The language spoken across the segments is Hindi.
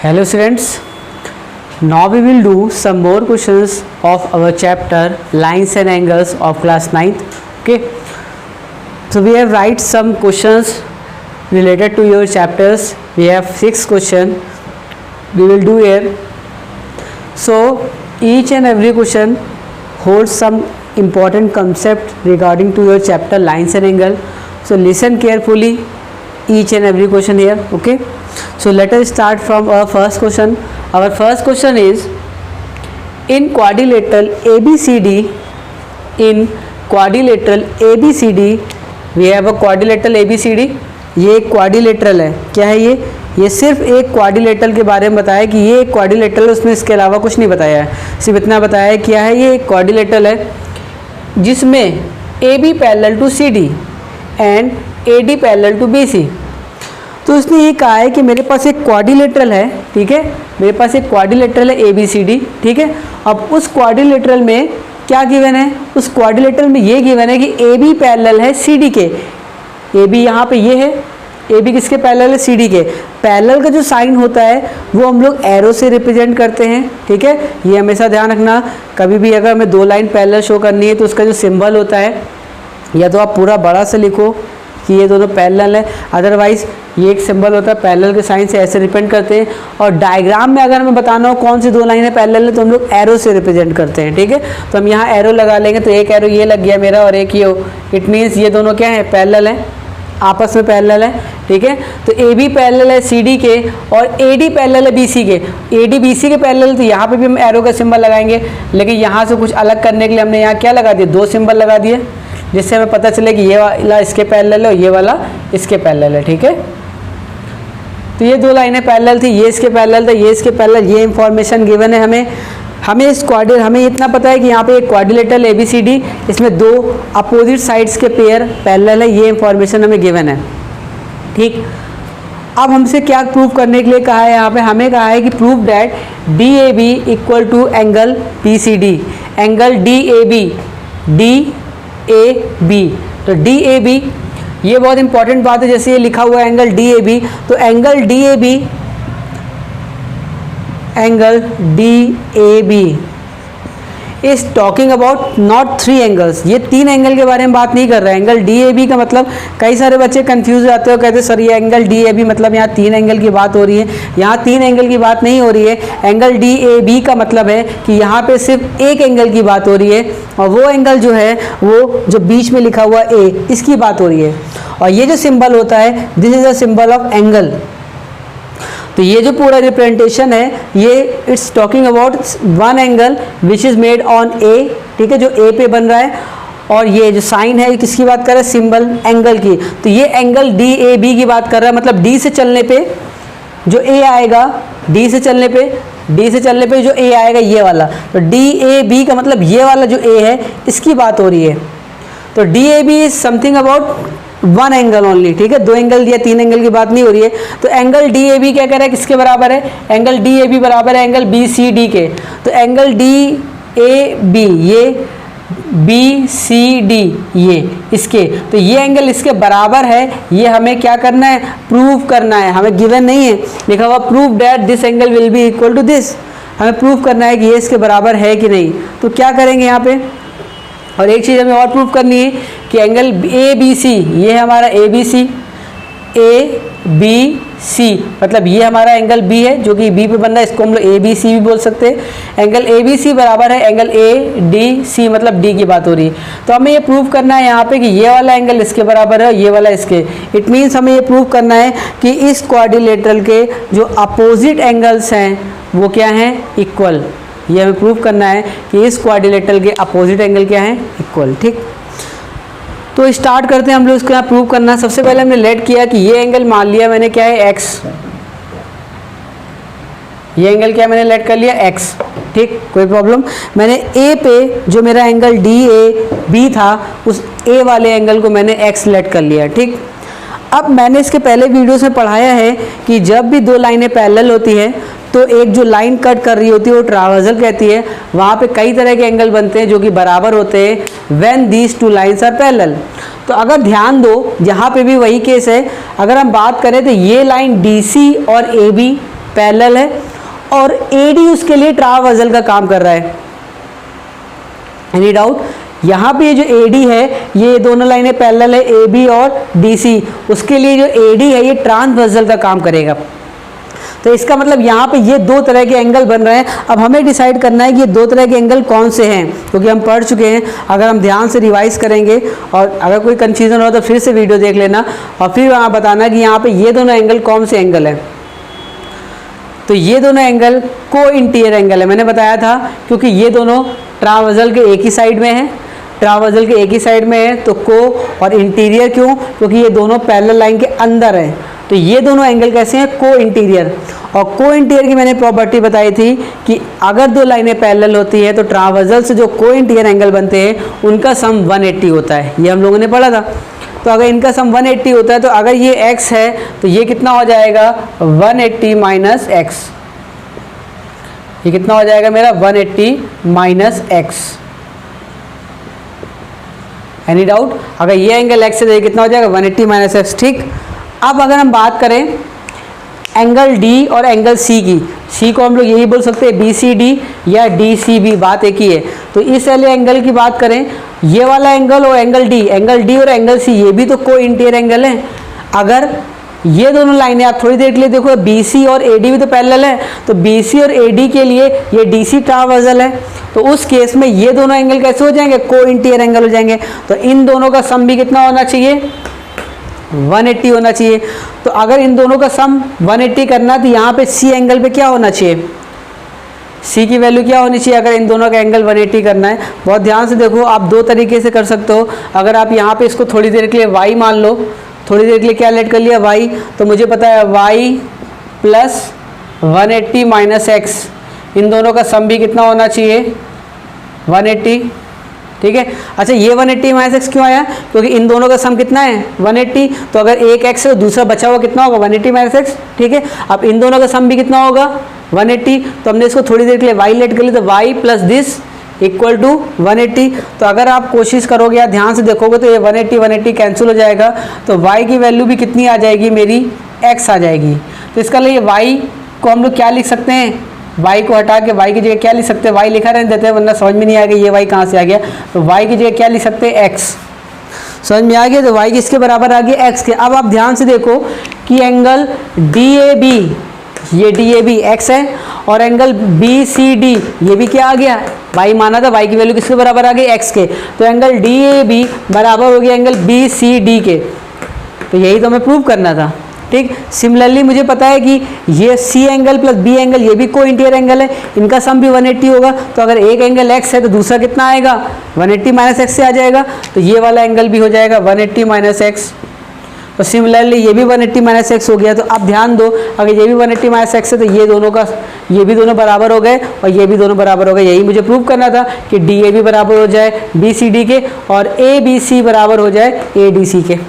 Hello students, now we will do some more questions of our chapter lines and angles of class 9th. Okay, so we have write some questions related to your chapters. We have 6 questions we will do here. So each and every question holds some important concept regarding to your chapter lines and angle. So listen carefully each and every question here. Okay, so let us start from our first question. Our first question is, in quadrilateral ABCD, we have a quadrilateral ABCD. ये एक क्वाड्रिलेटरल है. क्या है ये सिर्फ एक क्वाड्रिलेटरल के बारे में बताया कि ये एक क्वाड्रिलेटरल, उसमें इसके अलावा कुछ नहीं बताया है, सिर्फ इतना बताया है क्या है ये एक क्वाड्रिलेटरल है जिसमें AB parallel to CD and AD parallel to BC. तो उसने ये कहा है कि मेरे पास एक क्वाड्रिलेटरल है, ठीक है, मेरे पास एक क्वाड्रिलेटरल है ABCD, ठीक है. अब उस क्वाड्रिलेटरल में क्या गिवन है, उस क्वाड्रिलेटरल में ये गिवन है कि AB पैरेलल है CD के. AB यहाँ पे ये है, AB किसके पैरेलल है, CD के. पैरेलल का जो साइन होता है वो हम लोग एरो से रिप्रेजेंट करते हैं, ठीक है. ये हमेशा ध्यान रखना, कभी भी अगर हमें दो लाइन पैरेलल शो करनी है तो उसका जो सिंबल होता है या तो आप पूरा बड़ा से लिखो कि ये दोनों पैरेलल है, अदरवाइज ये एक सिंबल होता है पैरेलल के साइन से ऐसे रिप्रेजेंट करते हैं. और डायग्राम में अगर हमें बताना हो कौन सी दो लाइनें पैरेलल है तो हम लोग एरो से रिप्रेजेंट करते हैं, ठीक है. तो हम यहाँ एरो लगा लेंगे, तो एक एरो ये लग गया मेरा और एक ये हो, इट मीन्स ये दोनों क्या है, पैरेलल है, आपस में पैरेलल है, ठीक है. तो AB पैरेलल है CD के और AD पैरेलल है BC के. AD BC के पैरेलल, तो यहाँ पे भी हम एरो का सिंबल लगाएंगे, लेकिन यहाँ से कुछ अलग करने के लिए हमने यहाँ क्या लगा दिया, दो सिंबल लगा दिए, जिससे हमें पता चले कि ये वाला इसके पैरेलल है और ये वाला इसके पैरेलल है, ठीक है. तो ये दो लाइनें पैरेलल थी, ये इसके पैरेलल था, ये इसके पैरेलल, ये इंफॉर्मेशन गिवन है हमें हमें इतना पता है कि यहाँ पे एक क्वाड्रिलेटरल ABCD, इसमें दो अपोजिट साइड्स के पेयर पैरेलल है, ये इंफॉर्मेशन हमें गिवन है, ठीक. अब हमसे क्या प्रूव करने के लिए कहा है, यहाँ पे हमें कहा है कि prove that DAB equal to angle BCD, angle DAB, तो DAB ये बहुत इंपॉर्टेंट बात है, जैसे ये लिखा हुआ है एंगल DAB, तो angle DAB is talking about not 3 angles. ये 3 एंगल के बारे में बात नहीं कर रहा है. एंगल DAB का मतलब, कई सारे बच्चे कंफ्यूज जाते हो, कहते सर ये एंगल DAB मतलब यहाँ 3 एंगल की बात हो रही है. यहाँ 3 एंगल की बात नहीं हो रही है. एंगल DAB का मतलब है कि यहाँ पे सिर्फ एक एंगल की बात हो रही है, और वो एंगल जो है वो जो बीच में लिखा हुआ A, इसकी बात हो रही है. और ये जो सिंबल होता है, this is a symbol of angle. तो ये जो पूरा रिप्रेजेंटेशन है ये it's talking about one angle which is made on A, ठीक है, जो A पे बन रहा है. और ये जो साइन है किसकी बात कर रहा है, सिंबल एंगल की. तो ये एंगल DAB की बात कर रहा है, मतलब D से चलने पे जो A आएगा, D से चलने पे जो A आएगा ये वाला, तो DAB का मतलब ये वाला जो A है इसकी बात हो रही है. तो DAB is something about one angle only, ठीक है, 2 एंगल या 3 एंगल की बात नहीं हो रही है. तो एंगल DAB क्या कह रहा है, किसके बराबर है, एंगल DAB बराबर है एंगल BCD के. तो एंगल DAB ये BCD ये इसके, तो ये एंगल इसके बराबर है. ये हमें क्या करना है, प्रूव करना है. हमें गिवन नहीं है, लिखा हुआ prove that this angle will be equal to this. हमें प्रूव करना है कि ये इसके बराबर है कि नहीं. तो क्या करेंगे यहाँ पे, और एक चीज़ हमें और प्रूव करनी है कि एंगल ABC, ये है हमारा ABC, मतलब ये हमारा एंगल B है जो कि B पे बन रहा है, इसको हम लोग ABC भी बोल सकते हैं. एंगल ABC बराबर है एंगल ADC, मतलब D की बात हो रही है. तो हमें ये प्रूव करना है यहाँ पे कि ये वाला एंगल इसके बराबर है और ये वाला इसके. इट मीन्स हमें ये प्रूव करना है कि इस क्वाड्रिलेटरल के जो अपोजिट एंगल्स हैं वो क्या हैं, इक्वल. ये हमें प्रूव करना है कि इस क्वाड्रिलेटरल के अपोजिट एंगल क्या है, इक्वल, ठीक. तो स्टार्ट करते हैं हम लोग इसको यहाँ प्रूव करना. सबसे पहले हमने लेट किया कि ये एंगल मान लिया मैंने क्या है, X. ये एंगल क्या मैंने लेट कर लिया, X, ठीक, कोई प्रॉब्लम. मैंने A पे जो मेरा एंगल DAB था उस A वाले एंगल को मैंने X लेट कर लिया, ठीक. अब मैंने इसके पहले वीडियोस में पढ़ाया है कि जब भी दो लाइनें पैरेलल होती है तो एक जो लाइन कट कर रही होती है वो ट्रावर्सल कहती है. वहाँ पे कई तरह के एंगल बनते हैं जो कि बराबर होते हैं when these two lines are parallel. तो अगर ध्यान दो यहाँ पे भी वही केस है. अगर हम बात करें तो ये लाइन DC और AB पैरेलल है, और AD उसके लिए ट्रावर्सल का काम कर रहा है। Any doubt? यहाँ पे जो AD है, ये दोनों लाइनें पैरेलल है, AB और DC, उसके लिए जो AD है ये ट्रांसवर्सल का काम करेगा। तो इसका मतलब यहाँ पे ये दो तरह के एंगल बन रहे हैं। अब हमें डिसाइड करना है कि ये दो तरह के एंगल कौन से हैं, क्योंकि हम पढ़ चुके हैं। अगर हम ध्यान से रिवाइज करेंगे और अगर कोई कंफ्यूजन हो तो फिर से वीडियो देख लेना और फिर वहाँ बताना कि यहाँ पे ये दोनों एंगल कौन से एंगल हैं। तो ये दोनों एंगल को इंटीरियर एंगल है, मैंने बताया था, क्योंकि ये दोनों ट्रावर्सल के एक ही साइड में है, ट्रावर्सल के एक ही साइड में है। तो को और इंटीरियर क्यों? क्योंकि ये दोनों पैरेलल लाइन के अंदर है। तो ये दोनों एंगल कैसे हैं? को इंटीरियर। और को इंटीरियर की मैंने प्रॉपर्टी बताई थी कि अगर दो लाइनें पैरेलल होती है तो ट्रावर्सल से जो को इंटीरियर एंगल बनते हैं उनका सम 180 होता है। ये हम लोगों ने पढ़ा था। तो अगर इनका सम 180 होता है तो अगर ये x है तो ये कितना हो जाएगा? 180 माइनस एक्स। ये कितना हो जाएगा मेरा? 180 माइनस एक्स। Any doubt? अगर ये एंगल x है तो ये कितना हो जाएगा? 180 माइनस एक्स। ठीक। अब अगर हम बात करें एंगल D और एंगल C की, C को हम लोग यही बोल सकते हैं BCD या DCB, बात एक ही है। तो इस वाले एंगल की बात करें, ये वाला एंगल और एंगल D और एंगल C, ये भी तो को इंटीरियर एंगल है। अगर ये दोनों लाइनें आप थोड़ी देर के लिए देखो, BC और AD भी तो पैरेलल है, तो BC और AD के लिए ये DC ट्रावर्सल है। तो उस केस में ये दोनों एंगल कैसे हो जाएंगे? को इंटीरियर एंगल हो जाएंगे। तो इन दोनों का सम भी कितना होना चाहिए? 180 होना चाहिए। तो अगर इन दोनों का सम 180 करना तो यहाँ पे C एंगल पे क्या होना चाहिए? C की वैल्यू क्या होनी चाहिए अगर इन दोनों का एंगल 180 करना है? बहुत ध्यान से देखो, आप दो तरीके से कर सकते हो। अगर आप यहाँ पे इसको थोड़ी देर के लिए y मान लो, थोड़ी देर के लिए क्या लेट कर लिया? y। तो मुझे पता है y प्लस 180 माइनस एक्स, इन दोनों का सम भी कितना होना चाहिए? 180। ठीक है। अच्छा, ये 180 माइनस एक्स क्यों आया? क्योंकि इन दोनों का सम कितना है? 180। तो अगर एक एक्स है तो दूसरा बचा हुआ कितना होगा? 180 माइनस एक्स। ठीक है। अब इन दोनों का सम भी कितना होगा? 180। तो हमने इसको थोड़ी देर के लिए y लेट कर लिया, तो y plus this equal to 180। तो अगर आप कोशिश करोगे या ध्यान से देखोगे तो ये 180 कैंसिल हो जाएगा। तो y की वैल्यू भी कितनी आ जाएगी? मेरी x आ जाएगी। तो इसका लिए y को हम लोग क्या लिख सकते हैं? y को हटा के y की जगह क्या लिख सकते हैं? y लिखा रहने देते हैं, वरना समझ में नहीं आ गया ये y कहाँ से आ गया। तो y की जगह क्या लिख सकते हैं? x। समझ में आ गया? तो y किसके बराबर आ गया? x के। अब आप ध्यान से देखो कि एंगल DAB, ये DAB x है, और एंगल BCD ये भी क्या आ गया? y माना था, y की वैल्यू किसके बराबर आ गई? x के। तो एंगल DAB बराबर हो गया एंगल BCD के। तो यही तो हमें प्रूव करना था। ठीक। सिमिलरली मुझे पता है कि ये C angle plus B angle ये भी को इंटीरियर एंगल है, इनका सम भी 180 होगा। तो अगर एक एंगल x है तो दूसरा कितना आएगा? 180 माइनस एक्स से आ जाएगा। तो ये वाला एंगल भी हो जाएगा 180 माइनस एक्स। तो सिमिलरली ये भी 180 माइनस एक्स हो गया। तो अब ध्यान दो, अगर ये भी 180 माइनस एक्स है तो ये दोनों का, ये भी दोनों बराबर हो गए और ये भी दोनों बराबर हो गए। यही मुझे प्रूव करना था कि DAB बराबर हो जाए BCD के और ABC बराबर हो जाए ADC के।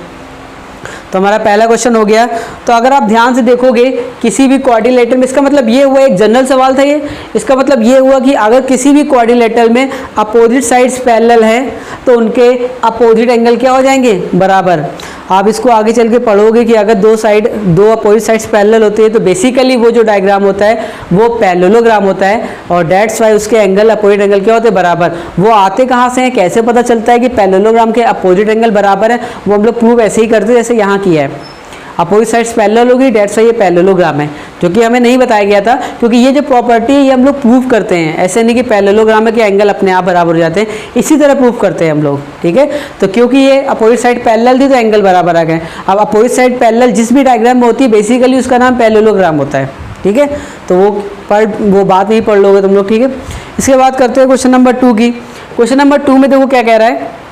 तो हमारा पहला क्वेश्चन हो गया। तो अगर आप ध्यान से देखोगे किसी भी क्वाड्रिलेटरल में, इसका मतलब ये हुआ, एक जनरल सवाल था ये, इसका मतलब ये हुआ कि अगर किसी भी क्वाड्रिलेटरल में अपोजिट साइड्स पैरेलल है तो उनके अपोजिट एंगल क्या हो जाएंगे? बराबर। आप इसको आगे चल के पढ़ोगे कि अगर दो अपोजिट साइड्स पैरेलल होते हैं तो बेसिकली वो जो डायग्राम होता है वो पैरेललोग्राम होता है, और डेट्स वाई उसके एंगल अपोजिट एंगल क्या होते हैं? बराबर। वो आते कहाँ से हैं? कैसे पता चलता है कि पैरेललोग्राम के अपोजिट एंगल बराबर है? वो हम लोग प्रूव ऐसे ही करते हैं जैसे यहाँ किया है। अपोजिट साइड्स पैरेलल होगी, डेट्स वाई ये पैरेललोग्राम है, जो कि हमें नहीं बताया गया था, क्योंकि ये जो प्रॉपर्टी है ये हम लोग प्रूव करते हैं। ऐसे नहीं कि पैरेललोग्राम है कि एंगल अपने आप बराबर हो जाते हैं, इसी तरह प्रूव करते हैं हम लोग। ठीक है। तो क्योंकि ये अपोजिट साइड पैरेलल थी तो एंगल बराबर आ गए। अब अपोजिट साइड पैरेलल जिस भी डायग्राम में होती है बेसिकली उसका नाम पैरेललोग्राम होता है। ठीक है। तो वो बात नहीं पढ़ लोगे तुम लोग। ठीक है। इसके बाद करते हैं क्वेश्चन नंबर 2 की। क्वेश्चन नंबर 2 में देखो क्या कह रहा है।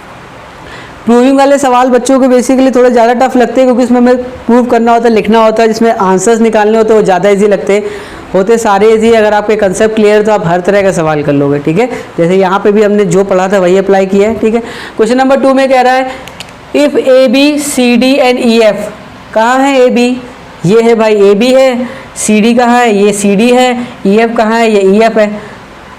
प्रूविंग वाले सवाल बच्चों को बेसिकली थोड़े ज़्यादा टफ लगते हैं, क्योंकि इसमें हमें प्रूव करना होता है, लिखना होता है, जिसमें आंसर्स निकालने होते हैं वो ज़्यादा इजी लगते हैं। होते सारे इजी, अगर आपके कंसेप्ट क्लियर है तो आप हर तरह का सवाल कर लोगे। ठीक है। जैसे यहाँ पे भी हमने जो पढ़ा था वही अप्लाई किया है। ठीक है। क्वेश्चन नंबर 2 में कह रहा है if AB CD and EF, कहाँ है AB? ये है भाई AB है। CD कहाँ है? ये CD है। EF कहाँ है? ये EF है।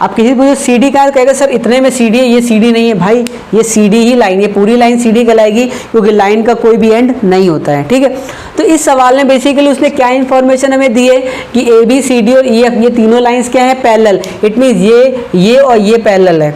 आप किसी पूछे सी डी का कहेगा सर इतने में सी डी है, ये सी डी नहीं है भाई, ये सी डी ही लाइन, ये पूरी लाइन सी डी कहलाएगी क्योंकि लाइन का कोई भी एंड नहीं होता है, ठीक है। तो इस सवाल में बेसिकली उसने क्या इन्फॉर्मेशन हमें दी है कि ए बी सी डी और ई एफ ये तीनों लाइंस क्या है, पैरेलल। इट मीन्स ये और ये पैरेलल है।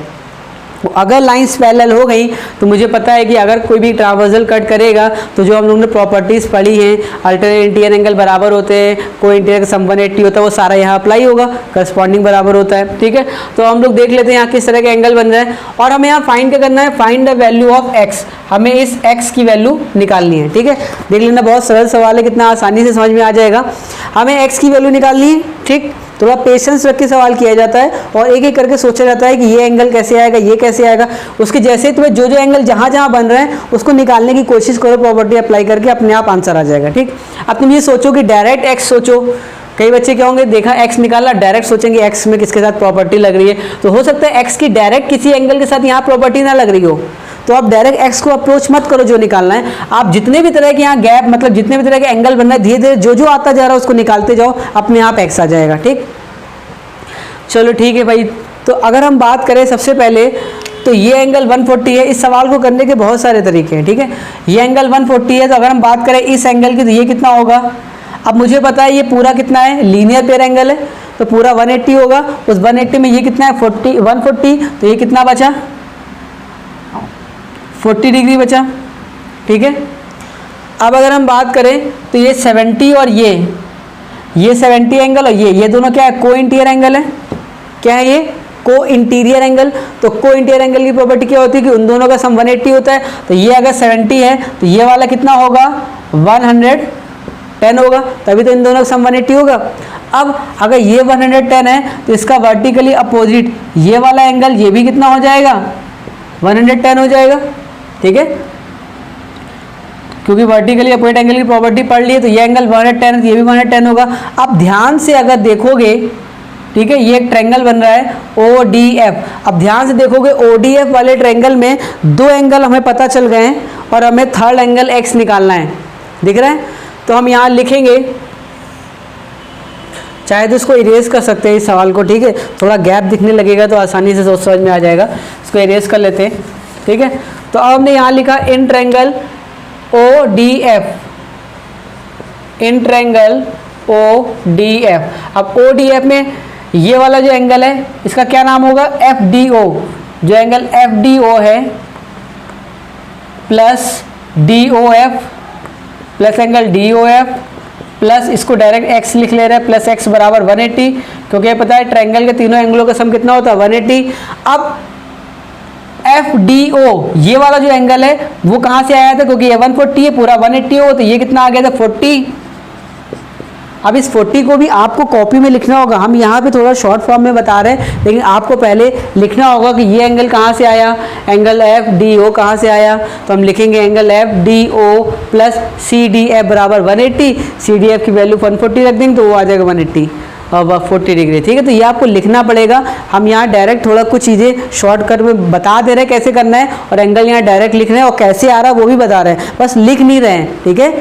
अगर लाइंस पैरेलल हो गई तो मुझे पता है कि अगर कोई भी ट्रावर्सल कट करेगा तो जो हम लोगों ने प्रॉपर्टीज़ पढ़ी हैं, अल्टरनेट इंटीरियर एंगल बराबर होते हैं, कोई इंटीरियर का सम 180 होता है, वो सारा यहाँ अप्लाई होगा, करस्पॉन्डिंग बराबर होता है, ठीक है। तो हम लोग देख लेते हैं यहाँ किस तरह का एंगल बन रहा है। और हमें यहाँ फाइंड क्या करना है, find the value of x, हमें इस एक्स की वैल्यू निकालनी है, ठीक है। देख लेना, बहुत सरल सवाल है, कितना आसानी से समझ में आ जाएगा। हमें एक्स की वैल्यू निकालनी है, ठीक। थोड़ा पेशेंस रख के सवाल किया जाता है और एक एक करके सोचा जाता है कि ये एंगल कैसे आएगा, ये कैसे आएगा। उसके जैसे तुम्हें जो जो एंगल जहाँ जहाँ बन रहे हैं उसको निकालने की कोशिश करो, प्रॉपर्टी अप्लाई करके अपने आप आंसर आ जाएगा, ठीक। अब तुम ये सोचो कि डायरेक्ट एक्स सोचो, कई बच्चे क्या होंगे, देखा एक्स निकाला, डायरेक्ट सोचेंगे एक्स में किसके साथ प्रॉपर्टी लग रही है। तो हो सकता है एक्स की डायरेक्ट किसी एंगल के साथ यहाँ प्रॉपर्टी ना लग रही हो, तो आप डायरेक्ट एक्स को अप्रोच मत करो जो निकालना है। आप जितने भी तरह के यहाँ गैप, मतलब जितने भी तरह के एंगल बन रहा है, धीरे धीरे जो जो आता जा रहा है उसको निकालते जाओ, अपने आप एक्स आ जाएगा, ठीक। चलो ठीक है भाई। तो अगर हम बात करें सबसे पहले तो ये एंगल 140 है। इस सवाल को करने के बहुत सारे तरीके हैं, ठीक है। ये एंगल 140 है, तो अगर हम बात करें इस एंगल की तो ये कितना होगा। अब मुझे पता है ये पूरा कितना है, लीनियर पेयर एंगल है, तो पूरा 180 होगा। उस 180 में ये कितना है 140, तो ये कितना बचा 40 डिग्री बचा, ठीक है। अब अगर हम बात करें तो ये 70 और ये 70 एंगल और ये दोनों क्या है, को इंटीरियर एंगल है। क्या है ये, को इंटीरियर एंगल। तो को इंटीरियर एंगल की प्रॉपर्टी क्या होती है कि उन दोनों का सम 180 होता है। तो ये अगर 70 है तो ये वाला कितना होगा 110 होगा, तभी तो इन दोनों का सम 180 होगा। अब अगर ये 110 है तो इसका वर्टिकली अपोजिट ये वाला एंगल, ये भी कितना हो जाएगा 110 हो जाएगा, ठीक है। क्योंकि वर्टिकली अपोजिट एंगल की प्रॉपर्टी पढ़ ली है, तो ये एंगल 110 है तो ये भी 110 होगा। अब ध्यान से अगर देखोगे, ठीक है, ये एक ट्रायंगल बन रहा है ODF। अब ध्यान से देखोगे ODF वाले ट्रायंगल में दो एंगल हमें पता चल गए हैं और हमें थर्ड एंगल x निकालना है, दिख रहा है। तो हम यहाँ लिखेंगे, चाहे तो इसको इरेज कर सकते हैं इस सवाल को, ठीक है। थोड़ा गैप दिखने लगेगा तो आसानी से सोच समझ में आ जाएगा, इसको इरेज कर लेते हैं, ठीक है। तो अब हमने यहाँ लिखा in triangle ODF, in triangle ODF। अब ODF में ये वाला जो एंगल है इसका क्या नाम होगा FDO। जो एंगल FDO है plus DOF plus angle DOF plus इसको डायरेक्ट x लिख ले रहे हैं, प्लस x बराबर 180, क्योंकि पता है ट्रायंगल के तीनों एंगलों का सम कितना होता है 180। अब FDO ये वाला जो एंगल है वो कहाँ से आया था, क्योंकि ये 140 है, पूरा 180 हो, तो ये कितना आ गया था 40। अब इस 40 को भी आपको कॉपी में लिखना होगा। हम यहाँ पे थोड़ा शॉर्ट फॉर्म में बता रहे हैं, लेकिन आपको पहले लिखना होगा कि ये एंगल कहाँ से आया, एंगल FDO कहाँ से आया। तो हम लिखेंगे एंगल FDO प्लस CDF बराबर 180। CDF की वैल्यू 140 रख देंगे तो वो आ जाएगा 180 और 40 डिग्री, ठीक है। तो ये आपको लिखना पड़ेगा। हम यहाँ डायरेक्ट थोड़ा कुछ चीज़ें शॉर्टकट में बता दे रहे हैं कैसे करना है, और एंगल यहाँ डायरेक्ट लिख रहे हैं और कैसे आ रहा है वो भी बता रहे हैं, बस लिख नहीं रहे हैं, ठीक है।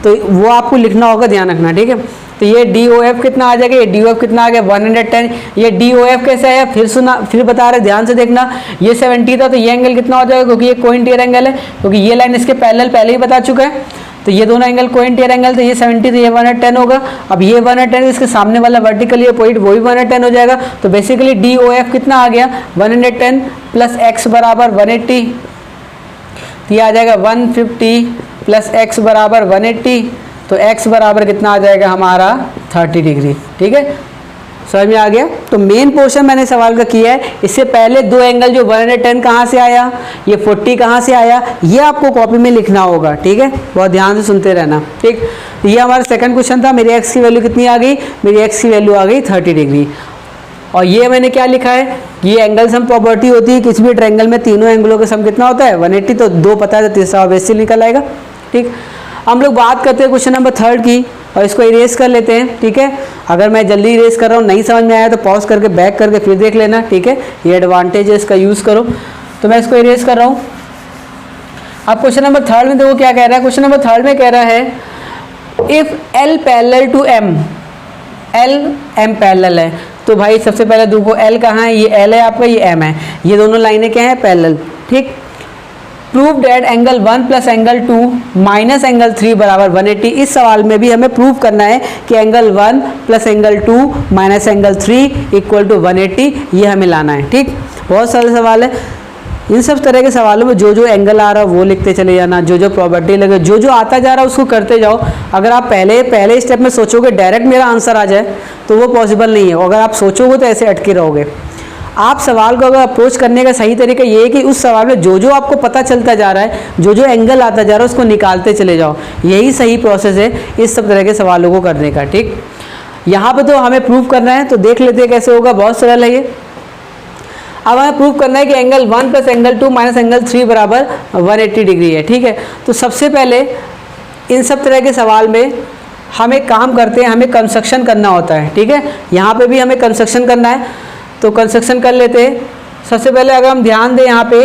तो वो आपको लिखना होगा, ध्यान रखना, ठीक है। तो ये DOF कितना आ जाएगा, ये DOF कितना आ गया 110। ये DOF कैसे आया, फिर बता रहे, ध्यान से देखना। ये 70 था तो ये एंगल कितना हो जाएगा, क्योंकि ये को इंटीरियर एंगल है, क्योंकि ये लाइन इसके पैरेलल पहले ही बता चुका है। तो ये दोनों एंगल को इंटीरियर एंगल, तो ये 70 तो ये 110 होगा। अब ये 110 इसके सामने वाला वर्टिकल ये पॉइंट वो भी 110 हो जाएगा। तो बेसिकली DOF कितना आ गया 110 प्लस x बराबर 180, तो ये आ जाएगा 150 प्लस x बराबर 180। तो x बराबर कितना आ जाएगा हमारा 30 डिग्री, ठीक है। समझ में आ गया। तो मेन पोर्शन मैंने सवाल का किया है। इससे पहले दो एंगल जो 110 कहाँ से आया, ये 40 कहाँ से आया, ये आपको कॉपी में लिखना होगा, ठीक है। बहुत ध्यान से सुनते रहना, ठीक। ये हमारा सेकंड क्वेश्चन था। मेरी x की वैल्यू कितनी आ गई, मेरी x की वैल्यू आ गई 30 डिग्री। और ये मैंने क्या लिखा है, ये एंगल सम प्रॉपर्टी होती है, किसी भी ट्रायंगल में तीनों एंगलों का सम कितना होता है 180। तो दो पता है तो तीसरा ऑब्वियसली निकल आएगा, ठीक। हम लोग बात करते हैं क्वेश्चन नंबर 3 की, और इसको इरेज कर लेते हैं, ठीक है। अगर मैं जल्दी इरेज कर रहा हूँ, नहीं समझ में आया तो पॉज करके बैक करके फिर देख लेना, ठीक है। ये एडवांटेज है, इसका यूज़ करो। तो मैं इसको इरेज कर रहा हूँ। अब क्वेश्चन नंबर 3 में देखो क्या कह रहा है। क्वेश्चन नंबर 3 में कह रहा है if L parallel to M, L M parallel है, तो भाई सबसे पहले देखो एल कहाँ है, ये एल है आपका, ये एम है, ये दोनों लाइनें क्या हैं, पैरेलल। ठीक, prove that angle 1 plus angle 2 minus angle 3 बराबर 180। इस सवाल में भी हमें प्रूव करना है कि angle 1 plus angle 2 minus angle 3 equal to 180, ये हमें लाना है। ठीक, बहुत सरल सवाल है। इन सब तरह के सवालों में जो जो एंगल आ रहा है वो लिखते चले जाना, जो जो प्रॉपर्टी लगे, जो जो आता जा रहा है उसको करते जाओ। अगर आप पहले स्टेप में सोचोगे डायरेक्ट मेरा आंसर आ जाए तो वो पॉसिबल नहीं है। अगर आप सोचोगे तो ऐसे अटके रहोगे। आप सवाल को अगर अप्रोच करने का सही तरीका ये है कि उस सवाल में जो जो आपको पता चलता जा रहा है, जो जो एंगल आता जा रहा है उसको निकालते चले जाओ। यही सही प्रोसेस है इस सब तरह के सवालों को करने का। ठीक, यहाँ पे तो हमें प्रूव करना है, तो देख लेते हैं कैसे होगा। बहुत सरल है ये। अब हमें प्रूव करना है कि angle 1 plus angle 2 minus angle 3 बराबर 180 डिग्री है। ठीक है, तो सबसे पहले इन सब तरह के सवाल में हम एक काम करते हैं, हमें कंस्ट्रक्शन करना होता है। ठीक है, यहाँ पे भी हमें कंस्ट्रक्शन करना है, तो कंस्ट्रक्शन कर लेते हैं। सबसे पहले अगर हम ध्यान दें यहाँ पे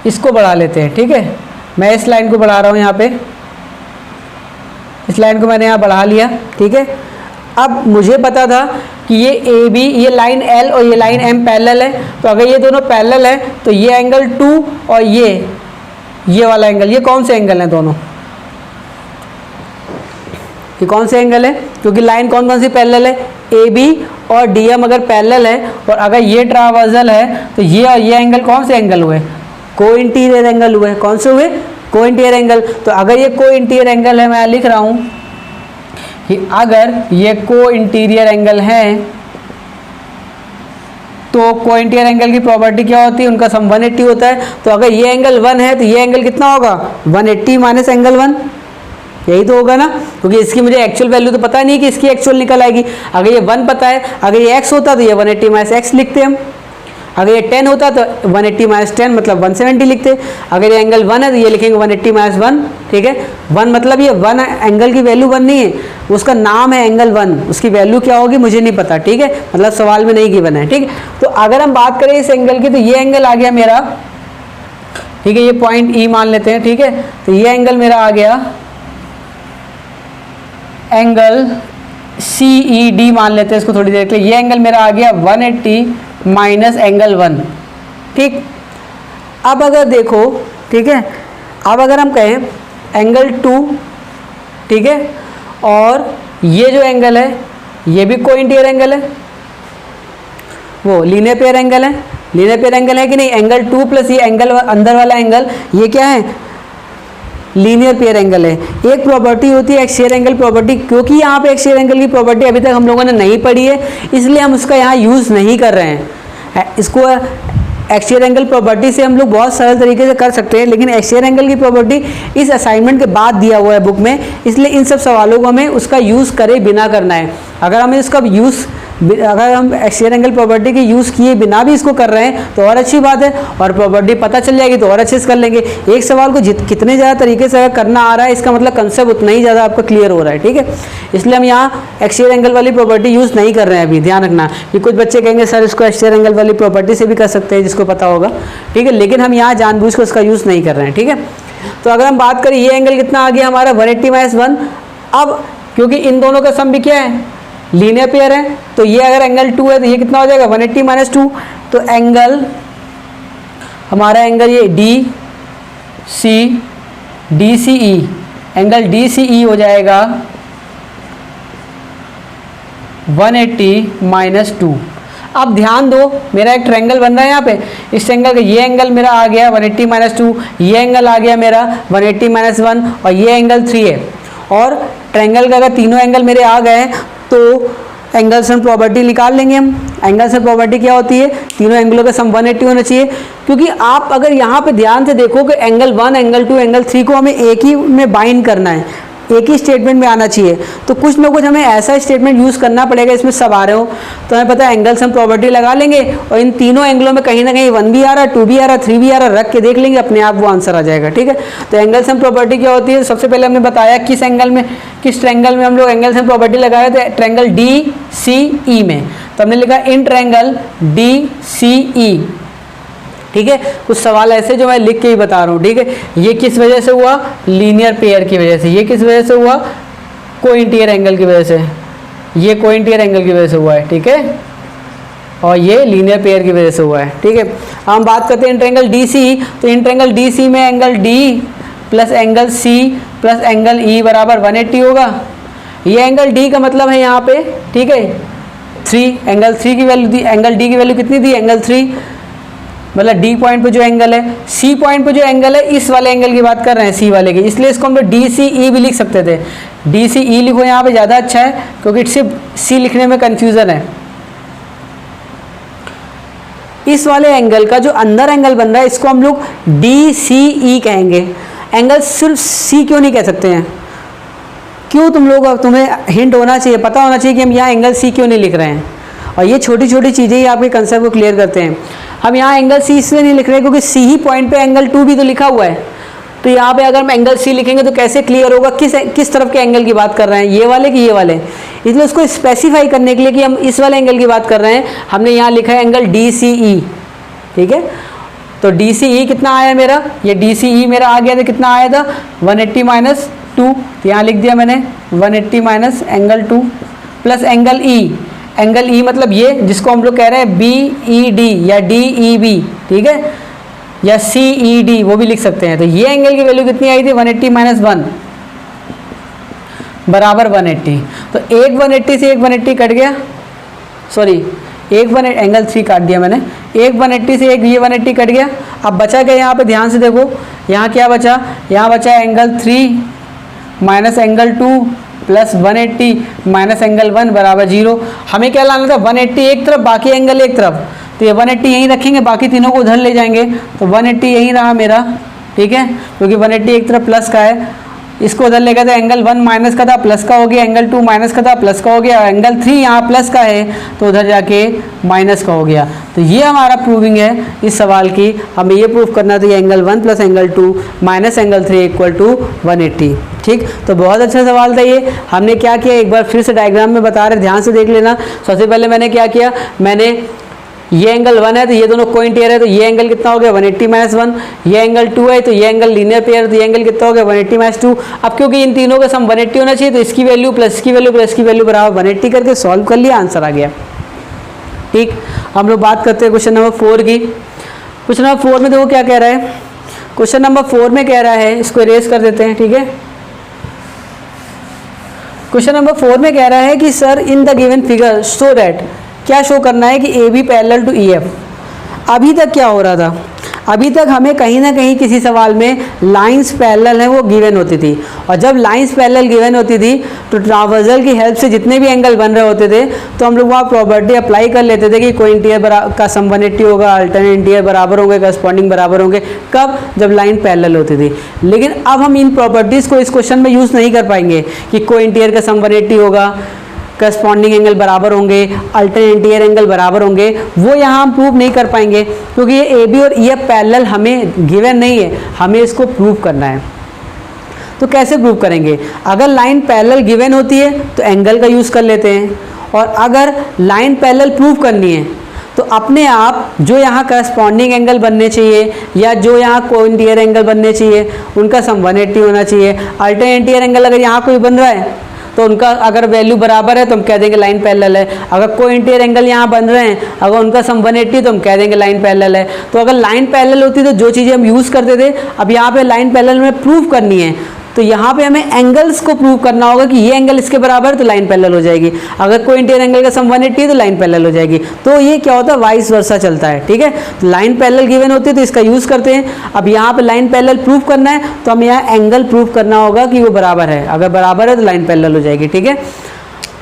इसको बढ़ा लेते हैं। ठीक है, मैं इस लाइन को बढ़ा रहा हूँ, यहाँ पे इस लाइन को मैंने यहाँ बढ़ा लिया। ठीक है, अब मुझे पता था कि ये ए बी, ये लाइन एल और ये लाइन एम पैरेलल है, तो अगर ये दोनों पैरेलल है तो ये एंगल 2 और ये वाला एंगल, ये कौन से एंगल हैं दोनों, ये कौन से एंगल है, क्योंकि लाइन कौन कौन सी पैरेलल है, ए बी और डी एम अगर पैरेलल है और अगर ये ट्रावर्सल है तो ये और ये एंगल कौन से एंगल हुए, को इंटीरियर एंगल हुए। कौन से हुए, को इंटीरियर एंगल। तो अगर ये को इंटीरियर एंगल है, मैं लिख रहा हूँ कि अगर ये को इंटीरियर एंगल है तो को इंटीरियर एंगल की प्रॉपर्टी क्या होती है, उनका सम 180 होता है। तो अगर ये एंगल 1 है तो ये एंगल कितना होगा, 180 माइनस एंगल 1, यही तो होगा ना, क्योंकि इसकी मुझे एक्चुअल वैल्यू तो पता नहीं कि इसकी एक्चुअल निकल आएगी। अगर ये 1 पता है, अगर ये x होता तो ये 180 माइनस एक्स लिखते हम, अगर ये 10 होता तो 180 माइनस 10 मतलब 170 लिखते। अगर ये एंगल 1 है तो ये लिखेंगे 180 माइनस 1। ठीक है, 1 मतलब ये 1 एंगल की वैल्यू 1 नहीं है, उसका नाम है एंगल 1, उसकी वैल्यू क्या होगी मुझे नहीं पता। ठीक है, मतलब सवाल में नहीं गिवन है। ठीक है, तो अगर हम बात करें इस एंगल की तो ये एंगल आ गया मेरा, ठीक है, ये पॉइंट ई मान लेते हैं। ठीक है, तो ये एंगल मेरा आ गया एंगल सी ई डी मान लेते हैं इसको थोड़ी देर के लिए। ये एंगल मेरा आ गया 180 माइनस एंगल 1। ठीक, अब अगर देखो, ठीक है, अब अगर हम कहें एंगल 2, ठीक है, और ये जो एंगल है ये भी को इंटीरियर एंगल है, वो लीनियर पेयर एंगल है। लीनियर पेयर एंगल है कि नहीं, एंगल 2 प्लस ये एंगल अंदर वाला एंगल, ये क्या है, लीनियर पेयर एंगल है। एक प्रॉपर्टी होती है एक्सियल एंगल प्रॉपर्टी, क्योंकि यहाँ पे एक्सियल एंगल की प्रॉपर्टी अभी तक हम लोगों ने नहीं पढ़ी है इसलिए हम उसका यहाँ यूज़ नहीं कर रहे हैं। इसको एक्सियल एंगल प्रॉपर्टी से हम लोग बहुत सरल तरीके से कर सकते हैं, लेकिन एक्सियल एंगल की प्रॉपर्टी इस असाइनमेंट के बाद दिया हुआ है बुक में, इसलिए इन सब सवालों को हमें उसका यूज़ करे बिना करना है। अगर हमें इसका यूज़, अगर हम एक्सियल एंगल प्रॉपर्टी के यूज़ किए बिना भी इसको कर रहे हैं तो और अच्छी बात है, और प्रॉपर्टी पता चल जाएगी तो और अच्छे से कर लेंगे। एक सवाल को कितने ज़्यादा तरीके से अगर करना आ रहा है इसका मतलब कंसेप्ट उतना ही ज़्यादा आपका क्लियर हो रहा है। ठीक है, इसलिए हम यहाँ एक्सियल एंगल वाली प्रॉपर्टी यूज़ नहीं कर रहे हैं अभी, ध्यान रखना। कि कुछ बच्चे कहेंगे सर इसको एक्सियल एंगल वाली प्रॉपर्टी से भी कर सकते हैं, जिसको पता होगा। ठीक है, लेकिन हम यहाँ जानबूझ कर उसका यूज़ नहीं कर रहे हैं। ठीक है, तो अगर हम बात करें ये एंगल कितना आ गया हमारा 180 माइनस 1। अब क्योंकि इन दोनों का सम भी क्या है, लीनियर पेयर है, तो ये अगर एंगल 2 है तो ये कितना हो जाएगा 180 माइनस 2। तो एंगल हमारा एंगल ये डी सी ई, एंगल डी सी ई हो जाएगा 180 माइनस 2। अब ध्यान दो, मेरा एक ट्रायंगल बन रहा है यहाँ पे, इस एंगल का ये एंगल मेरा आ गया 180 माइनस 2, ये एंगल आ गया मेरा 180 माइनस 1 और ये एंगल 3 है। और ट्रायंगल का अगर तीनों एंगल मेरे आ गए तो एंगल सम प्रॉपर्टी निकाल लेंगे हम। एंगल सम प्रॉपर्टी क्या होती है, तीनों एंगलों का सम 180 होना चाहिए। क्योंकि आप अगर यहाँ पे ध्यान से देखो कि एंगल 1, एंगल 2, एंगल 3 को हमें एक ही में बाइंड करना है, एक ही स्टेटमेंट में आना चाहिए, तो कुछ ना कुछ हमें ऐसा स्टेटमेंट यूज़ करना पड़ेगा इसमें सब आ रहे हो। तो हमें पता है एंगल सम प्रॉपर्टी लगा लेंगे और इन तीनों एंगलों में कहीं ना कहीं 1 भी आ रहा है, 2 भी आ रहा है, 3 भी आ रहा है, रख के देख लेंगे, अपने आप वो आंसर आ जाएगा। ठीक है, तो एंगल सम प्रॉपर्टी क्या होती है, सबसे पहले हमने बताया किस एंगल में, किस ट्रायंगल में हम लोग एंगल सम प्रॉपर्टी लगाए थे, ट्रायंगल डी सी ई में। तो हमने लिखा इन ट्रायंगल डी सी ई। ठीक है, कुछ सवाल ऐसे जो मैं लिख के ही बता रहा हूँ। ठीक है, ये किस वजह से हुआ, लीनियर पेयर की वजह से। ये किस वजह से हुआ, को इंटीरियर एंगल की वजह से। ये कोइंटियर एंगल की वजह से हुआ है, ठीक है, और ये लीनियर पेयर की वजह से हुआ है, ठीक है। हम बात करते हैं इंटरएंगल डी सी। तो इंटरएंगल डी सी में angle D plus angle C plus angle E बराबर 180 होगा। ये एंगल डी का मतलब है यहाँ पे, ठीक है, 3, एंगल 3 की वैल्यू दी, एंगल डी की वैल्यू कितनी दी, एंगल 3, मतलब डी पॉइंट पे जो एंगल है, सी पॉइंट पे जो एंगल है, इस वाले एंगल की बात कर रहे हैं, सी वाले की, इसलिए इसको हम लोग डी सी ई भी लिख सकते थे। डी सी ई लिखो यहाँ पे ज़्यादा अच्छा है, क्योंकि सिर्फ सी लिखने में कन्फ्यूज़न है। इस वाले एंगल का जो अंदर एंगल बन रहा है, इसको हम लोग डी सी ई कहेंगे। एंगल सिर्फ सी क्यों नहीं कह सकते हैं? क्यों? तुम्हें हिंट होना चाहिए, पता होना चाहिए कि हम यहाँ एंगल सी क्यों नहीं लिख रहे हैं। और ये छोटी छोटी चीज़ें ही आपके कंसेप्ट को क्लियर करते हैं। हम यहाँ एंगल सी इसलिए नहीं लिख रहे हैं क्योंकि सी ही पॉइंट पे एंगल 2 भी तो लिखा हुआ है। तो यहाँ पे अगर हम एंगल सी लिखेंगे तो कैसे क्लियर होगा किस तरफ के एंगल की बात कर रहे हैं, ये वाले कि ये वाले। इसलिए उसको स्पेसिफाई करने के लिए कि हम इस वाले एंगल की बात कर रहे हैं, हमने यहाँ लिखा है एंगल डी सी ई, ठीक है। तो डी सी ई कितना आया मेरा, ये डी सी ई मेरा आ गया था, कितना आया था 180 माइनस 2, यहाँ लिख दिया मैंने 180 माइनस एंगल 2 प्लस एंगल ई। एंगल ई मतलब ये जिसको हम लोग कह रहे हैं बी ई डी या डी ई बी, ठीक है, या सी ई डी, वो भी लिख सकते हैं। तो ये एंगल की वैल्यू कितनी आई थी 180 माइनस 1 बराबर 180। तो एक 180 से एक 180 कट गया, सॉरी एक एंगल 3 काट दिया मैंने, एक 180 से एक ये 180 कट गया। अब बचा क्या यहाँ पे, ध्यान से देखो, यहाँ क्या बचा, यहाँ बचा angle 3 minus angle 2 plus 180 minus angle 1 बराबर 0। हमें क्या लाना था 180 एक तरफ, बाकी एंगल एक तरफ। तो ये 180 यहीं रखेंगे, बाकी तीनों को उधर ले जाएंगे। तो 180 यहीं रहा मेरा, ठीक है, क्योंकि 180 एक तरफ प्लस का है, इसको उधर ले गए थे, एंगल 1 माइनस का था प्लस का हो गया, एंगल 2 माइनस का था प्लस का हो गया, एंगल 3 यहाँ प्लस का है तो उधर जाके माइनस का हो गया। तो ये हमारा प्रूविंग है इस सवाल की। हमें ये प्रूव करना था, angle 1 plus angle 2 minus angle 3 equal to 180, ठीक। तो बहुत अच्छा सवाल था ये। हमने क्या किया, एक बार फिर से डायग्राम में बता रहे, ध्यान से देख लेना। सबसे पहले मैंने क्या किया, मैंने ये एंगल 1 है तो ये दोनों कोइंटियर है, तो ये एंगल कितना हो गया 180 माइनस 1। ये एंगल 2 है तो ये एंगल लीनियर पेयर, तो ये एंगल कितना हो गया 180 माइनस 2। अब क्योंकि इन तीनों का सम 180 होना चाहिए, तो इसकी वैल्यू प्लस इसकी वैल्यू प्लस इसकी वैल्यू बराबर 180 करके सॉल्व कर लिया, आंसर आ गया, ठीक। हम लोग बात करते हैं क्वेश्चन नंबर 4 की। क्वेश्चन नंबर 4 में देखो क्या कह रहा है। क्वेश्चन नंबर 4 में कह रहा है, इसको इरेज कर देते हैं, ठीक है। क्वेश्चन नंबर 4 में कह रहा है कि sir in the given figure show that, क्या शो करना है कि A B parallel to E F. अभी तक क्या हो रहा था, अभी तक हमें कहीं ना कहीं किसी सवाल में लाइंस पैरेलल हैं वो गिवन होती थी, और जब लाइंस पैरेलल गिवन होती थी तो ट्रावर्सल की हेल्प से जितने भी एंगल बन रहे होते थे तो हम लोग वहाँ प्रॉपर्टी अप्लाई कर लेते थे कि कोई इंटीरियर का सम 180 होगा, अल्टरनेट इंटीरियर बराबर होंगे, करस्पॉन्डिंग बराबर होंगे। कब? जब लाइन पैरेलल होती थी। लेकिन अब हम इन प्रॉपर्टीज़ को इस क्वेश्चन में यूज़ नहीं कर पाएंगे कि कोई इंटीरियर का सम 180 होगा, करस्पॉन्डिंग एंगल बराबर होंगे, अल्टरनेट इंटीरियर एंगल बराबर होंगे, वो यहाँ हम प्रूव नहीं कर पाएंगे क्योंकि ये ए बी और ई एफ पैरेलल हमें गिवन नहीं है, हमें इसको प्रूव करना है। तो कैसे प्रूव करेंगे? अगर लाइन पैरेलल गिवन होती है तो एंगल का यूज़ कर लेते हैं, और अगर लाइन पैरेलल प्रूव करनी है तो अपने आप जो यहाँ करस्पॉन्डिंग एंगल बनने चाहिए या जो यहाँ को इंटीरियर एंगल बनने चाहिए उनका सम 180 होना चाहिए। अल्टरनेट इंटीरियर एंगल अगर यहाँ कोई बन रहा है तो उनका अगर वैल्यू बराबर है तो हम कह देंगे लाइन पैरेलल है। अगर कोई इंटीरियर एंगल यहाँ बन रहे हैं, अगर उनका सम 180 तो हम कह देंगे लाइन पैरेलल है। तो अगर लाइन पैरेलल होती तो जो चीज़ें हम यूज़ करते थे, अब यहाँ पे लाइन पैरेलल में प्रूव करनी है तो यहाँ पे हमें एंगल्स को प्रूव करना होगा कि ये एंगल इसके बराबर है तो लाइन पैरेलल हो जाएगी। अगर कोई इंटीरियर एंगल का सम 180 है तो लाइन पैरेलल हो जाएगी। तो ये क्या होता है, वाइस वर्सा चलता है, ठीक है। तो लाइन पैरेलल गिवन होती है तो इसका यूज़ करते हैं। अब यहाँ पे लाइन पैरेलल प्रूव करना है तो हमें यहाँ एंगल प्रूव करना होगा कि वो बराबर है। अगर बराबर है तो लाइन पैरेलल हो जाएगी, ठीक है।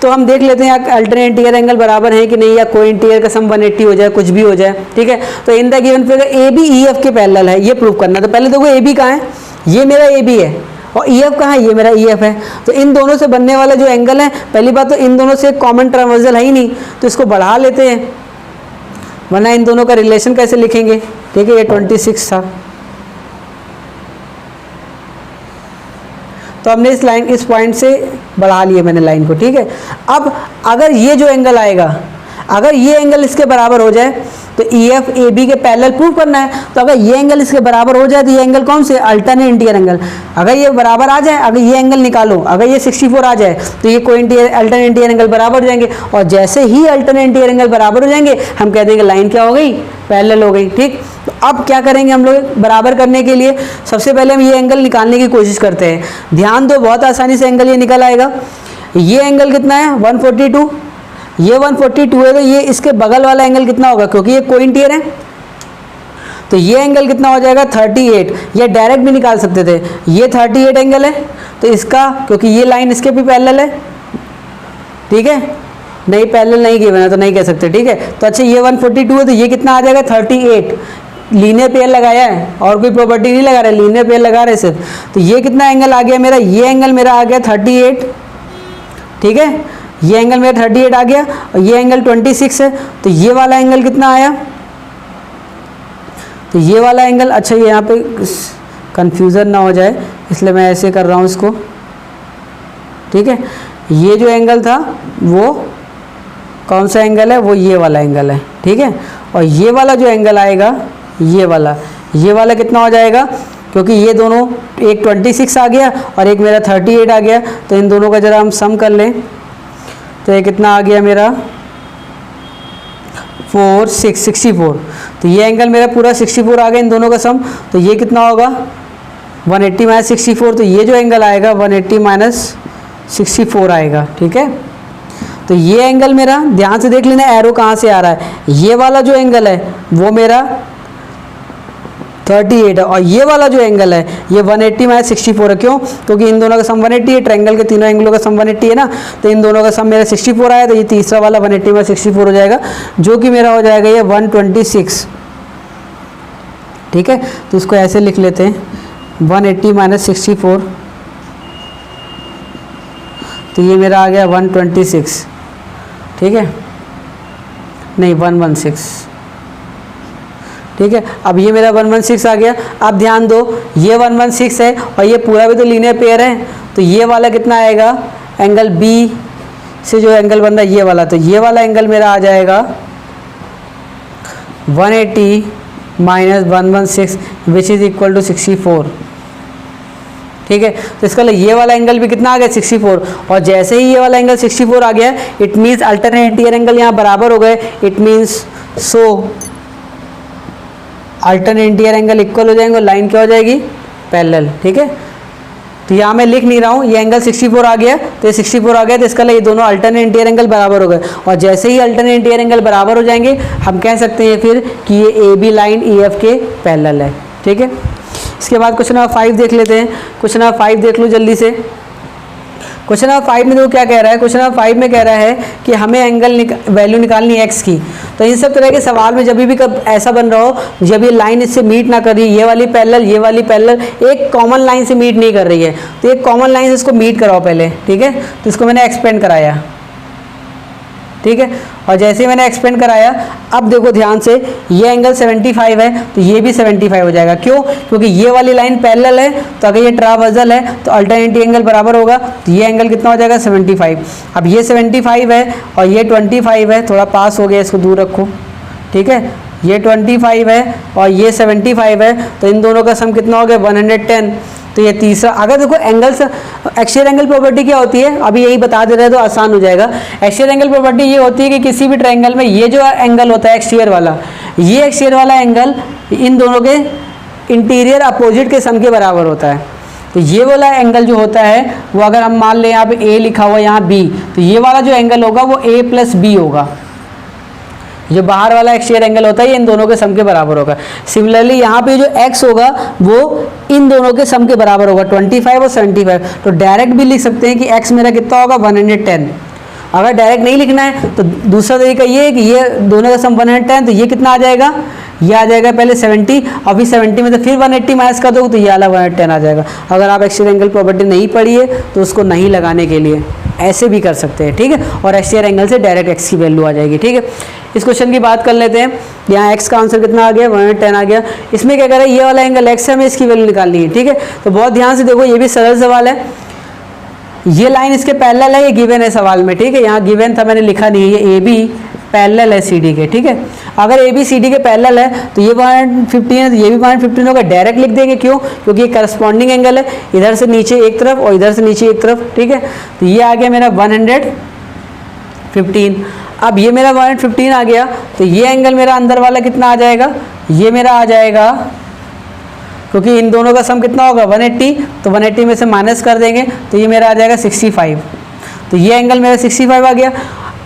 तो हम देख लेते हैं अल्टरनेट इंटीरियर एंगल बराबर है कि नहीं, या कोई इंटीरियर का सम 180 हो जाए, कुछ भी हो जाए, ठीक है। तो in the given figure A B E F के पैरेलल है, ये प्रूव करना है। तो पहले देखो ए बी कहाँ है, ये मेरा ए बी है, और ई एफ कहाँ है, ये मेरा ई एफ है। तो इन दोनों से बनने वाला जो एंगल है, पहली बात तो इन दोनों से कॉमन ट्रावर्सल है ही नहीं तो इसको बढ़ा लेते हैं, वरना इन दोनों का रिलेशन कैसे लिखेंगे, ठीक है। ये 26 था तो हमने इस पॉइंट से बढ़ा लिए मैंने लाइन को, ठीक है। अब अगर ये जो एंगल आएगा, अगर ये एंगल इसके बराबर हो जाए तो EF AB के पैरेलल प्रूव करना है। तो अगर ये एंगल इसके बराबर हो जाए तो ये एंगल कौन से, अल्टरनेट इंटीरियर एंगल। अगर ये बराबर आ जाए, अगर ये एंगल निकालो, अगर ये 64 आ जाए तो ये कोई अल्टरनेट इंटीरियर एंगल बराबर हो जाएंगे। और जैसे ही अल्टरनेट इंटीरियर एंगल बराबर हो जाएंगे हम कह देंगे लाइन क्या हो गई, पैरेलल हो गई। ठीक, तो अब क्या करेंगे हम लोग बराबर करने के लिए, सबसे पहले हम ये एंगल निकालने की कोशिश करते हैं। ध्यान दो, बहुत आसानी से एंगल ये निकल आएगा। ये एंगल कितना है 142, ये 142 है, तो ये इसके बगल वाला एंगल कितना होगा, क्योंकि ये कोई इंटीरियर है तो ये एंगल कितना हो जाएगा 38। ये डायरेक्ट भी निकाल सकते थे, ये 38 एंगल है तो इसका, क्योंकि ये लाइन इसके भी पैरेलल है, ठीक है, नहीं पैरेलल नहीं गिवन है तो नहीं कह सकते, ठीक है। तो अच्छा ये 142 है तो ये कितना आ जाएगा 38, लीनियर पेयर लगाया है और कोई प्रॉपर्टी नहीं लगा रहे, लीनियर पेयर लगा रहे सिर्फ। तो ये कितना एंगल आ गया मेरा, ये एंगल मेरा आ गया 38, ठीक है, ये एंगल मेरा 38 आ गया और ये एंगल 26 है। तो ये वाला एंगल कितना आया, तो ये वाला एंगल, अच्छा ये यहाँ पे कंफ्यूजन ना हो जाए इसलिए मैं ऐसे कर रहा हूँ इसको, ठीक है। ये जो एंगल था वो कौन सा एंगल है, वो ये वाला एंगल है, ठीक है। और ये वाला जो एंगल आएगा, ये वाला कितना हो जाएगा, क्योंकि ये दोनों एक 26 आ गया और एक मेरा 38 आ गया, तो इन दोनों का जरा हम सम कर लें तो ये कितना आ गया मेरा 64। तो ये एंगल मेरा पूरा 64 आ गया इन दोनों का सम। तो ये कितना होगा 180 माइनस 64, तो ये जो एंगल आएगा 180 माइनस 64 आएगा, ठीक है। तो ये एंगल मेरा, ध्यान से देख लेना एरो कहाँ से आ रहा है, ये वाला जो एंगल है वो मेरा 38 है और ये वाला जो एंगल है ये 180 माइनस 64 है। क्यों, क्योंकि इन दोनों का सम 180 है, ट्रायंगल के तीनों एंगलों का सम 180 है ना, तो इन दोनों का सम मेरा 64 आया, तो ये तीसरा वाला 180 माइनस 64 हो जाएगा, जो कि मेरा हो जाएगा ये 126, ठीक है। तो इसको ऐसे लिख लेते हैं 180 माइनस 64, तो ये मेरा आ गया 126, ठीक है, नहीं 116, ठीक है। अब ये मेरा 116 आ गया। अब ध्यान दो, ये 116 है और ये पूरा भी तो लीनियर पेयर है, तो ये वाला कितना आएगा, एंगल बी से जो एंगल बन रहा है ये वाला, तो ये वाला एंगल मेरा आ जाएगा 180 minus 116 which is equal to 64, ठीक है। तो इसका ये वाला एंगल भी कितना आ गया 64, और जैसे ही ये वाला एंगल 64 आ गया it means alternate interior angle यहाँ बराबर हो गए, it means so alternate interior angle equal हो जाएंगे और लाइन क्या हो जाएगी, पैरेलल, ठीक है। तो यहाँ मैं लिख नहीं रहा हूँ, ये एंगल 64 आ गया, तो ये 64 आ गया, तो इसका ये दोनों अल्टरनेट इंटीरियर एंगल बराबर हो गए, और जैसे ही अल्टरनेट इंटीरियर एंगल बराबर हो जाएंगे हम कह सकते हैं फिर कि ये A B line E F के पैरेलल है, ठीक है। इसके बाद क्वेश्चन नंबर 5 देख लेते हैं। क्वेश्चन नंबर 5 देख लो जल्दी से। क्वेश्चन नंबर 5 में देखो क्या कह रहा है, क्वेश्चन नंबर 5 में कह रहा है कि हमें एंगल वैल्यू निकालनी है एक्स की। तो इन सब तरह के सवाल में जब भी कब ऐसा बन रहा हो, जब ये लाइन इससे मीट ना कर रही, ये वाली पैरेलल ये वाली पैरेलल एक कॉमन लाइन से मीट नहीं कर रही है, तो एक कॉमन लाइन से इसको मीट कराओ पहले, ठीक है। तो इसको मैंने एक्सपेंड कराया, ठीक है, और जैसे ही मैंने एक्सपेंड कराया, अब देखो ध्यान से, ये एंगल 75 है तो ये भी 75 हो जाएगा। क्यों, क्योंकि ये वाली लाइन पैरेलल है, तो अगर ये ट्रावर्सल है तो अल्टरनेट एंगल बराबर होगा, तो ये एंगल कितना हो जाएगा 75। अब ये 75 है और ये 25 है, थोड़ा पास हो गया, इसको दूर रखो, ठीक है। ये 25 है और ये 75 है, तो इन दोनों का सम कितना हो गया 110। तो ये तीसरा, अगर देखो एंगल्स, एक्सियल एंगल प्रॉपर्टी क्या होती है, अभी यही बता दे रहे हैं तो आसान हो जाएगा। एक्सियल एंगल प्रॉपर्टी ये होती है कि किसी भी ट्रायंगल में ये जो एंगल होता है एक्सटीरियर वाला, ये एक्सटीरियर वाला एंगल इन दोनों के इंटीरियर अपोजिट के सम के बराबर होता है। तो ये वाला एंगल जो होता है वो, अगर हम मान लें यहाँ पे ए लिखा हुआ यहाँ बी, तो ये वाला जो एंगल होगा वो ए प्लस बी होगा। जो बाहर वाला एक्सटीरियर एंगल होता है ये इन दोनों के सम के बराबर होगा। सिमिलरली यहाँ पे जो x होगा वो इन दोनों के सम के बराबर होगा, 25 और 75। तो डायरेक्ट भी लिख सकते हैं कि x मेरा कितना होगा 110। अगर डायरेक्ट नहीं लिखना है तो दूसरा तरीका ये है कि ये दोनों का सम 110, तो ये कितना आ जाएगा, ये आ जाएगा पहले 70, अभी 70 में तो फिर 180 माइनस कर दो तो ये वाला 110 आ जाएगा। अगर आप एक्सटीरियर एंगल प्रॉपर्टी नहीं पढ़ी है तो उसको नहीं लगाने के लिए ऐसे भी कर सकते हैं, ठीक है। और एक्सटीरियर एंगल से डायरेक्ट x की वैल्यू आ जाएगी, ठीक है। इस क्वेश्चन की बात कर लेते हैं। यहाँ x का आंसर कितना आ गया 110 आ गया। इसमें क्या कर रहा है, ये वाला एंगल x है, हमें इसकी वैल्यू निकालनी है, ठीक है। तो बहुत ध्यान से देखो, ये भी सरल सवाल है। ये लाइन इसके पैरेलल है, ये गिवन है सवाल में, ठीक है। यहाँ गिवन था, मैंने लिखा नहीं है, ये ए बी पैरेलल है सी डी के, ठीक है। अगर ए बी सी डी के पैरेलल है तो ये 115 है, तो ये भी 115 होगा, डायरेक्ट लिख देंगे। क्यों? क्योंकि ये करस्पॉन्डिंग एंगल है, इधर से नीचे एक तरफ और इधर से नीचे एक तरफ, ठीक है। तो ये आ गया मेरा 115। अब ये मेरा 115 आ गया, तो ये एंगल मेरा अंदर वाला कितना आ जाएगा, ये मेरा आ जाएगा, क्योंकि इन दोनों का सम कितना होगा 180, तो 180 में से माइनस कर देंगे तो ये मेरा आ जाएगा 65। तो ये एंगल मेरा 65 आ गया।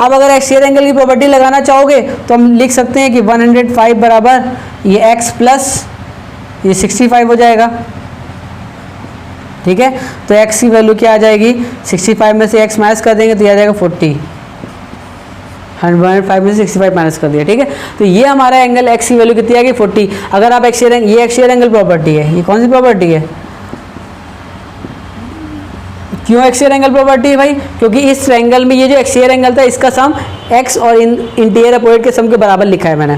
अब अगर एक्सियल एंगल की प्रॉपर्टी लगाना चाहोगे तो हम लिख सकते हैं कि 105 बराबर ये x प्लस ये 65 हो जाएगा, ठीक है। तो x की वैल्यू क्या आ जाएगी, 65 में से x माइनस कर देंगे तो ये आ जाएगा 40। 105 में से 65 माइनस कर दिया, ठीक है। तो ये हमारा एंगल x की वैल्यू कितनी आ गई 40। अगर आप एक्सियल एंगल, ये एक्सियल एंगल प्रॉपर्टी है, ये कौन सी प्रॉपर्टी है, क्यों एक्सियल एंगल प्रॉपर्टी है भाई, क्योंकि इस ट्रायंगल में ये जो एक्सियल एंगल था इसका सम x और इंटीरियर अपोजिट के सम के बराबर लिखा है मैंने।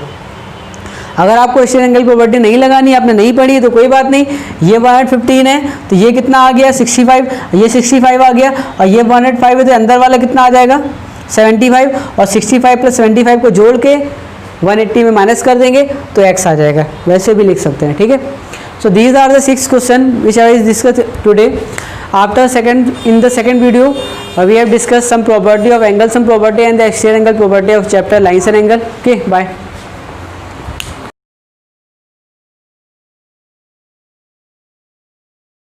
अगर आपको एक्सियल एंगल प्रॉपर्टी नहीं लगानी, आपने नहीं पढ़ी तो कोई बात नहीं। ये 115 है तो ये कितना आ गया 65, ये 65 आ गया, और ये 105 है तो अंदर वाला कितना आ जाएगा 75, और 65 प्लस 75 को जोड़ के 180 में माइनस कर देंगे तो x आ जाएगा, वैसे भी लिख सकते हैं, ठीक है। So these are the 6 question which I discuss today. After in the second video we have discussed some property of angle, some property and the exterior angle property of chapter lines and angle. Okay, bye.